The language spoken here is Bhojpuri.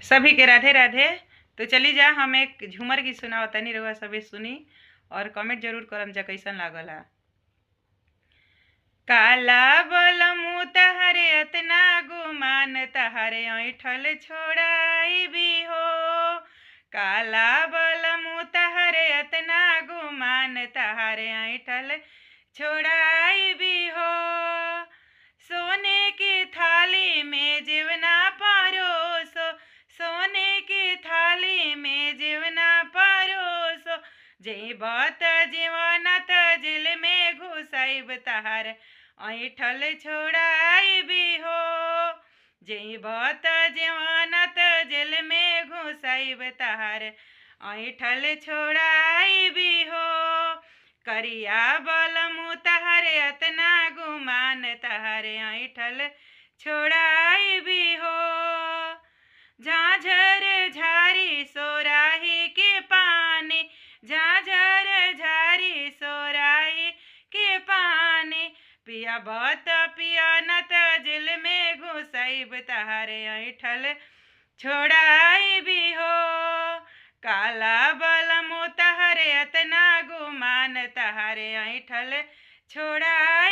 सभी के राधे राधे। तो चली जा हम एक झूमर की सुनाओ तनी रउआ सभी सुनी और कमेंट जरूर करम जा कैसन लागल है। काला बलमु तहरे अतना गुमान तहरे ऐठल छोड़ाई भी हो। काला बलमु तहरे अतना गुमान तहरे ऐठल छोड़ाई भी हो। सोने की थाली में जीवना परोसो, सोने की थाली में जीवना परोसो। जेबत जीवनत जिल में घुसाइब तहार ऐठल छोड़ाई भी हो। जेबत जीवनत जिल में घुसाइब तहार ऐठल छोड़ाई भी हो। करिया बलमु तहरे अतना गुमान तहरे ऐठल छोड़ाई भी हो। झाझर झारी सोराही के पानी, झाझर झारी सोराही के पानी। पिया बत पिया नत जिल में घुसाइब तहरे ऐठल छोड़ाई भी हो। काला बलमु तहरे अतना गुमान तहरे ऐठल छोड़ाई